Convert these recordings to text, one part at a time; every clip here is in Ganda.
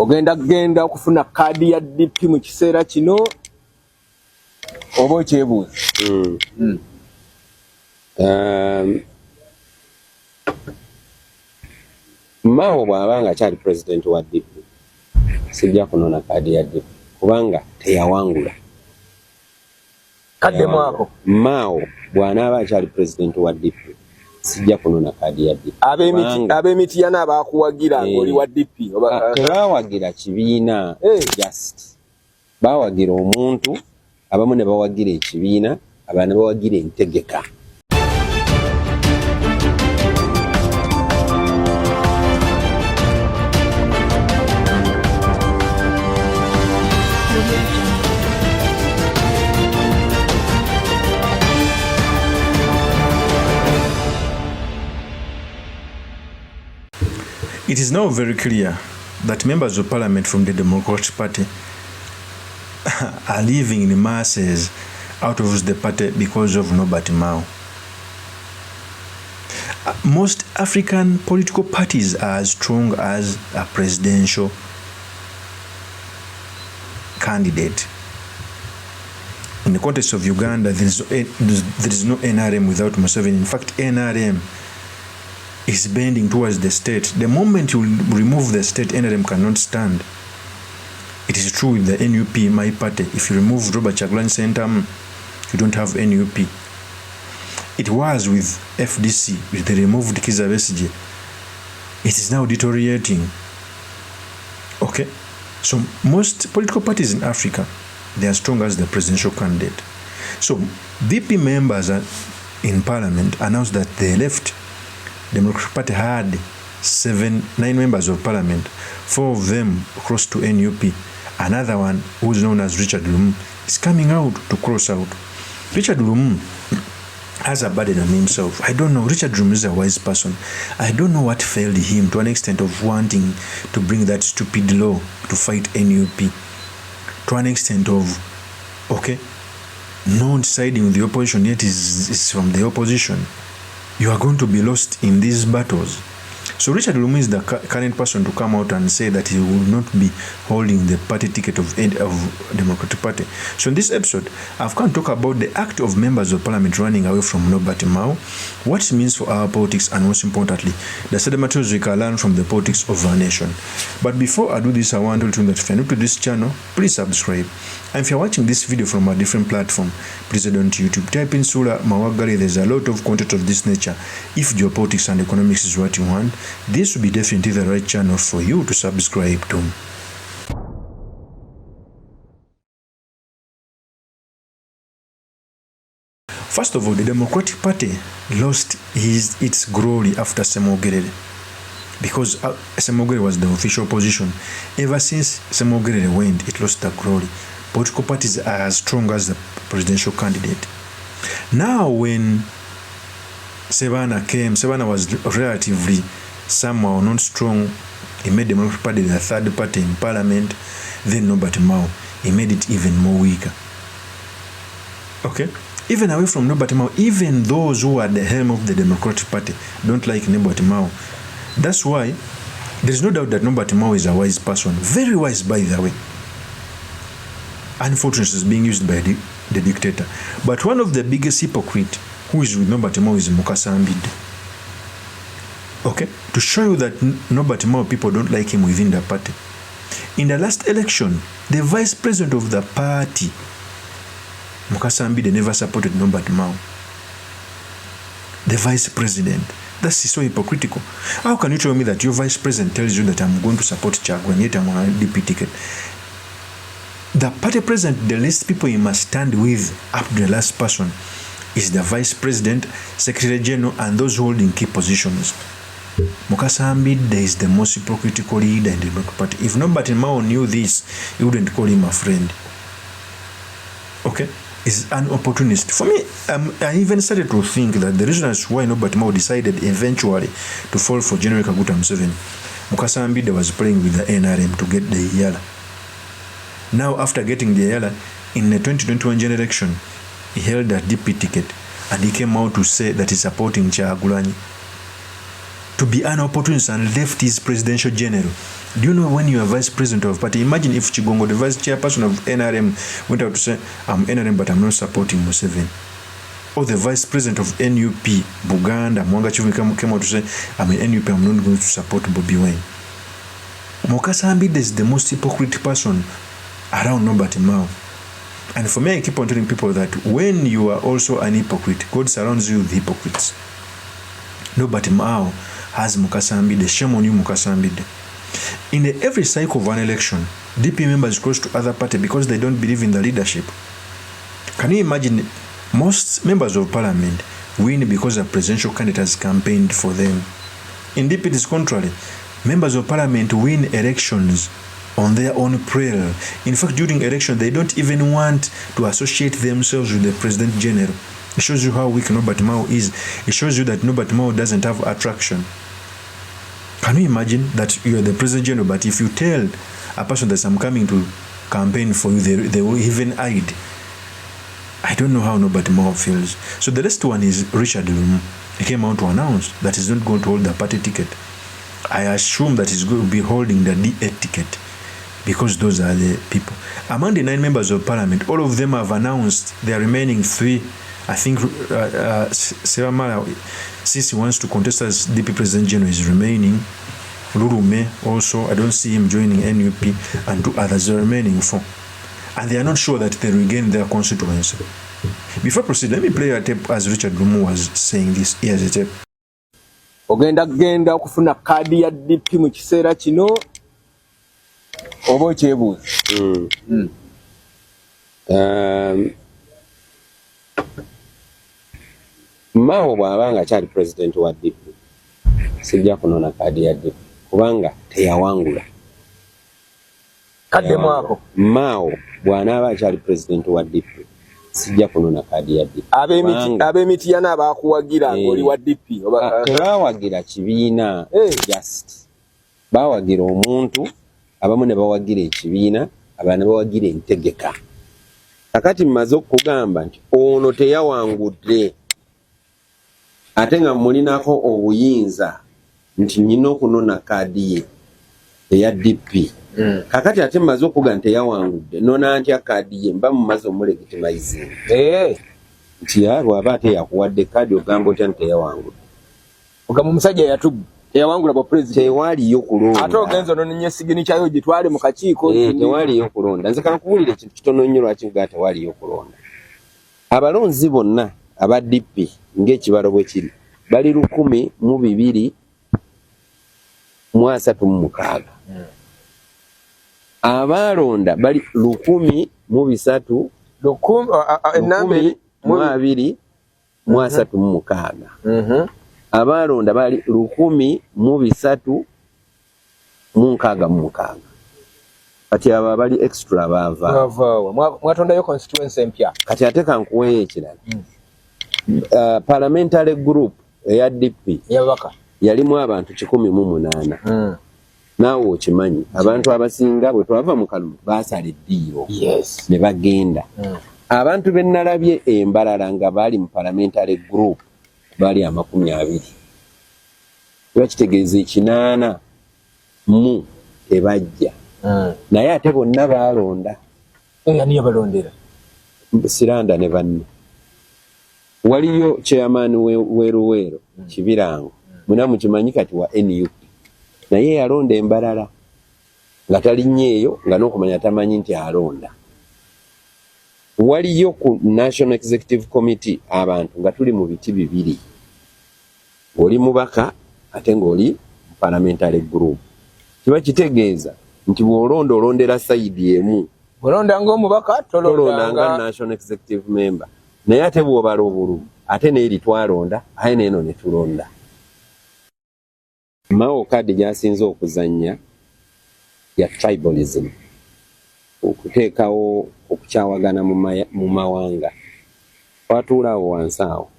genda okufuna kaadi ya DP mu kiseera kino oba okyebuuza? Mao bw'abanga akyali president wa DP sijja kunona kaadi ya DP kubanga teyawangula. Kadde mwako Mao bw'anaaba akyali president wa DP sijja kunona kaadi ya DP. Ab'emiti yana abakuwagira ng'oli wa DP tebawagira kibiina just bawagira omuntu, abamu ne bawagira ekibiina, abalala ne bawagira entegeka. It is now very clear that members of parliament from the Democratic Party are leaving in masses out of the party because of NOBERT MAO. Most African political parties are as strong as a presidential candidate. In the context of Uganda, there is no NRM without Museveni. In fact, NRM is bending towards the state. The moment you remove the state, NRM cannot stand. It is true with the NUP, my party. If you remove Robert Chagulanyi Sentamu, you don't have NUP. It was with FDC, with the removed Kizza Besigye. It is now deteriorating. Okay? So most political parties in Africa, they are strong as the presidential candidate. So DP members in parliament announced that they left. The Democratic Party had 9 members of parliament, 4 of them crossed to NUP. Another one, who is known as Richard Lumu, is coming out to cross out. Richard Lumu has a burden on himself. I don't know. Richard Lumu is a wise person. I don't know what failed him to an extent of wanting to bring that stupid law to fight NUP. To an extent of, okay, not siding with the opposition, yet is from the opposition. You are going to be lost in these battles. So Richard Lumu is the current person to come out and say that he will not be holding the party ticket of Democratic Party. So in this episode, I've come to talk about the act of members of parliament running away from NOBERT MAO, what it means for our politics, and most importantly, the study materials we can learn from the politics of our nation. But before I do this, I want to tell you that if you're new to this channel, please subscribe. And if you're watching this video from a different platform, please head on to YouTube. Type in Sula Mawagali. There's a lot of content of this nature. If geopolitics and economics is what you want, this will be definitely the right channel for you to subscribe to. First of all, the Democratic Party lost its glory after Semogere, because Semogere was the official position. Ever since Semogere went, it lost the glory. Political parties are as strong as the presidential candidate. Now, when Sebana came, Sebana was relatively somehow not strong. He made the Democratic Party the third party in parliament. Then NOBERT MAO, he made it even more weaker. Okay? Even away from NOBERT MAO, even those who are at the helm of the Democratic Party don't like NOBERT MAO. That's why there is no doubt that NOBERT MAO is a wise person. Very wise, by the way. Unfortunately, is being used by the dictator. But one of the biggest hypocrites who is with NOBERT MAO is Mukasa Ambide. Okay? To show you that NOBERT MAO people don't like him within the party. In the last election, the vice president of the party, Mukasa Ambide, never supported NOBERT MAO. The vice president. That's so hypocritical. How can you tell me that your vice president tells you that I'm going to support Chagulanyi, yet I'm on a DP ticket? The party president, the least people he must stand with up to the last person is the vice president, secretary general, and those holding key positions. Mukasa Ambide is the most hypocritical leader in the Democratic Party. If NOBERT MAO knew this, he wouldn't call him a friend. Okay? He's an opportunist. For me, I even started to think that the reason as why NOBERT MAO decided eventually to fall for General Kaguta Museveni, Mukasa Ambide was playing with the NRM to get the Iyala. Now, after getting the Iyala, in the 2021 general election, he held a DP ticket and he came out to say that he's supporting Chagulanyi. To be an opportunist and left his presidential general Do you know when you are vice president of party? Imagine if Chigongo, the vice chairperson of NRM, went out to say, I'm NRM, but I'm not supporting Museveni. Or the vice president of NUP, Buganda, Mwanga Chivuni came out to say, I'm an NUP, I'm not going to support Bobby Wine. Mukasa Ambide is the most hypocrite person around Nobert Mao. And for me, I keep on telling people that when you are also an hypocrite, God surrounds you with hypocrites. Nobert Mao has Mukasa Ambide. Shame on you, Mukasa Ambide. In every cycle of an election, DP members cross to other party because they don't believe in the leadership. Can you imagine most members of parliament win because a presidential candidate has campaigned for them? In DP, it is contrary. Members of parliament win elections on their own prayer. In fact, during election, they don't even want to associate themselves with the President General. It shows you how weak Nobert Mao is. It shows you that Nobert Mao doesn't have attraction. Can you imagine that you are the President General, but if you tell a person that I'm coming to campaign for you, they will even hide. I don't know how Nobert Mao feels. So the next one is Richard Lumu. He came out to announce that he's not going to hold the party ticket. I assume that he's going to be holding the D8 ticket, because those are the people. Among the 9 members of parliament, all of them have announced their remaining 3. I think Sarah Mara, since he wants to contest as DP President General, is remaining. Lurume also, I don't see him joining NUP, and 2 others are remaining 4. And they are not sure that they regain their constituency. Before I proceed, let me play a tape as Richard Lumu was saying this. Here's the tape. Genda okufuna kadi ya DP mu kiseera kino oba okyebuuza. Mao bw'abanga kyali president wa DP sijja kunona kadi ya DP kubanga teyawangula. Kadde mwako Mao bw'anaaba kyali president wa DP sijja kunona kadi ya DP. Ab'emiti yana abakuwagira ng'oli wa DP. Tebawagira kibiina just bawagira omuntu, abamu ne bawagira ekibiina, abalala ne bawagira entegeka. Kakati mmaze okugamba nti ono teyawangudde, ate nga mulinako obuyinza nti nyina okunona kadi ye eya DP. Kakati ate mmaze okugamba nti teyawangudde, nona ntya kadi ye, mba mumaze omulegitimizinga. Nti bw'aba ate yakuwadde kadi ogamba otya nti teyawangudde. Ogamba omusajja yatubba teyawangula bwa president. Tewaliyo kulonda. Ate ogenza ononye sigini kyayo gitwale mu kakiiko. Tewaliyo kulonda. Nze kankuwulira ekintu kitono nnyo lwaki nga tewaliyo kulonda. Abalonzi bonna aba DP ng'ekibalo bwe kiri bali 1,236. Abalonda bali 1,236. Abalonda bali 1,366. Kati aba bali extra bava. Mwatondayo constituency empya. Kati ate kankuweyo ekirala. Parliamentary group eya DP yabaka yalimu abantu 108. Naawe okimanyi abantu abasinga bwe twava mu kalulu baasala eddiiro ne bagenda. Abantu be nnalabye embalala nga bali mu parliamentary group bali 20. Bakitegeeza 8 mu tebajja. Naye ate bonna baalonda. Ani yabalondera? Siranda ne banne. Waliyo chairman weruwero Kibirango. Munamu kimanyi kati wa NUP. Naye yalonda embalala. Nga talinnyeeyo nga n'okumanya tamanyi nti alonda. Waliyo ku National Executive Committee abantu nga tuli mu biti 2. Oli mubaka ate ng'oli parliamentary group. Kiba kitegeeza nti bw'olonda olondera sayidi emu. Olonda ng'omubaka tolonda nga National Executive Member. Naye ate bw'obala obululu ate n'eri twalonda aye n'eno ne tulonda. Mao kadi gy'asinze okuzannya ya tribalism. Okuteekawo okukyawagana mu mawanga. Twatuulaawo wansi awo.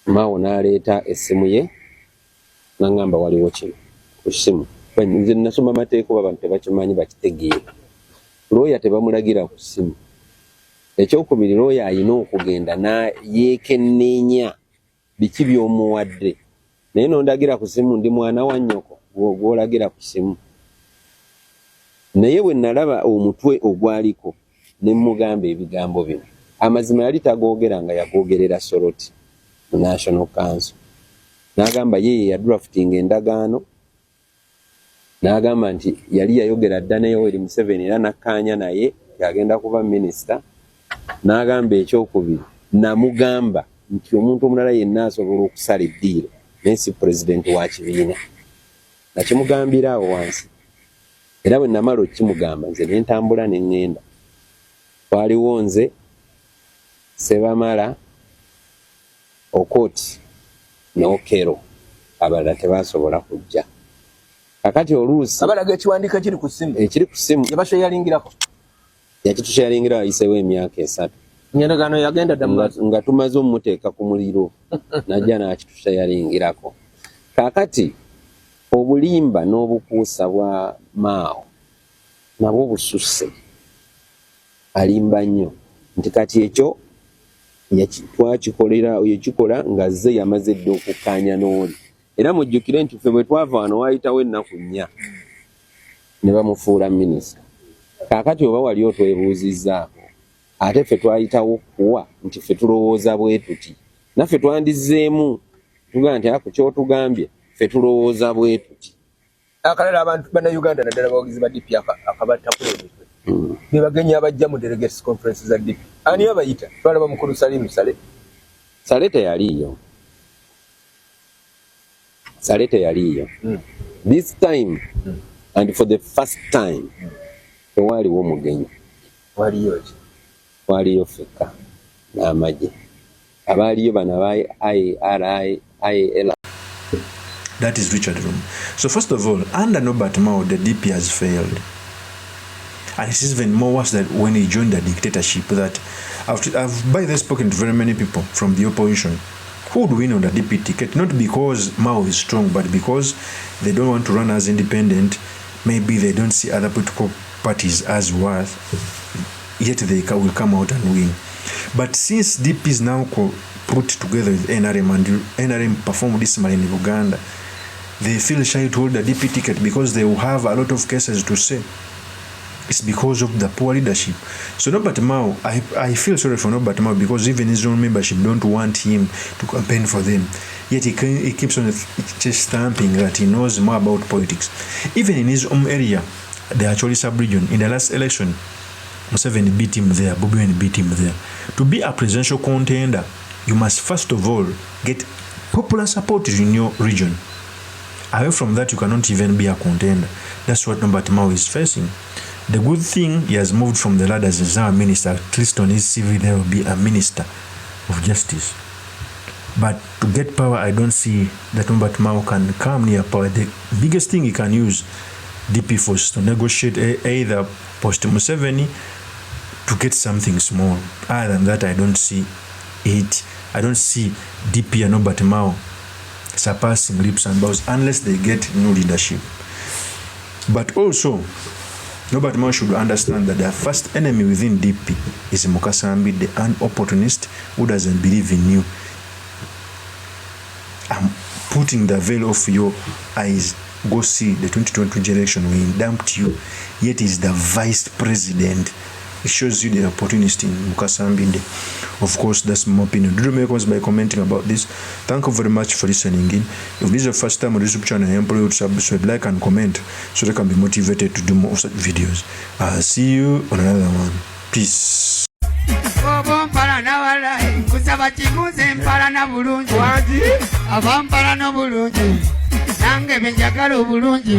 Mao n'aleeta essimu ye n'angamba waliwo kino ku ssimu. Nze nasoma amateeka oba abantu tebakimanyi bakitegeera. Looya tebamulagira ku ssimu. Ekyokubiri looya ayina okugenda n'yeekenneenya biki by'omuwadde. Naye n'ondagira ku ssimu ndi mwana wa nnyoko gwolagira ku simu. Naye bwe nalaba omutwe ogwaliko ne mugamba ebigambo bino, amazima yali tagoogera nga yagoogerera Soroti mu National Council. N'agamba ye yadraftinga endagaano, n'agamba nti yali yayogera dda ne Yoweri Museveni era nakkaanya naye yagenda kuba minisita. N'agamba ekyokubiri, namugamba nti omuntu omulala yenna asobola okusala eddiiro naye si pulezidenti wa kibiina. Nakimugambira awo wansi. Era bwe namala okimugamba nze ne ntambula ne ŋŋenda. Twaliwo nze, Sebamala, Okoti n'Okero, abalala tebasobola kujja. Kakati oluusi abalaga ekiwandiiko ekiri ku ssimu, ekiri ku ssimu yabasheyalingirako, yakitusheyalingira wayiseewo emyaka 3. endagaano yagenda dda nga tumaze omuteeka ku muliro najja n'akituseyalingirako. Kakati obulimba n'obukuusa bwa Mao nabwo bususse. Alimba nnyo nti kati ekyo yakikola nga ze yamaze dda okukkaanya n'oli. Era mujjukire nti ffe bwe twava wano waayitawo ennaku 4 ne bamufuula minisita. Kaakati oba wali otwebuuzizzaako, ate ffe twayitawo kuwa nti ffe tulowooza bwe tuti. Naffe twandizzeemu tugamba nti ako kyotugambye ffe tulowooza bwe tuti. Akalala abantu bannayuganda naddala abawagizi ba DP akabattako emitwe be bagenyi abajja mu delegates conference za DP. Ani abayita? Twalaba mukulu Salim Saleh. Saleh teyaliiyo. Saleh teyaliiyo. This time and for the first time tewaaliwo mugenyi. Waliyo ki? Waliyo ffekka n'amagye. Abaaliyo bano IRI. That is Richard Lumu. So first of all, under NOBERT MAO, the DP has failed. And it's even more worse that when he joined the dictatorship, that I've by this spoken to very many people from the opposition who would win on the DP ticket, not because Mao is strong, but because they don't want to run as independent. Maybe they don't see other political parties as worth, yet they will come out and win. But since DP is now put together with NRM and NRM performed this in Uganda, they feel shy to hold the DP ticket because they will have a lot of cases to say. It's because of the poor leadership. So NOBERT MAO, I feel sorry for NOBERT MAO because even his own membership don't want him to campaign for them. Yet he keeps on just stamping that he knows more about politics. Even in his own area, the Acholi sub-region, in the last election, Museveni beat him there, Bobi Wine beat him there. To be a presidential contender, you must first of all get popular support in your region. Away from that, you cannot even be a contender. That's what NOBERT MAO is facing. The good thing, he has moved from the ladder as now a minister. At least on his CV, there will be a minister of justice. But to get power, I don't see that NOBERT MAO can come near power. The biggest thing he can use DP force to negotiate either post Museveni to get something small. Other than that, I don't see it. I don't see DP and NOBERT MAO surpassing leaps and bounds unless they get new leadership. But also, NOBERT MAO should understand that the first enemy within DP is Mukasambi, an opportunist who doesn't believe in you. I'm putting the veil off your eyes. Go see the 2020 election when he dumped you, yet he's the vice president. It shows you the opportunist in Mukasambi. Of course, that's my opinion. Do make us by commenting about this. Thank you very much for listening in. If this is your first time on this YouTube channel, I implore you to subscribe, like, and comment so they can be motivated to do more of such videos. I'll see you on another one. Peace. Nange benjagala obulungi.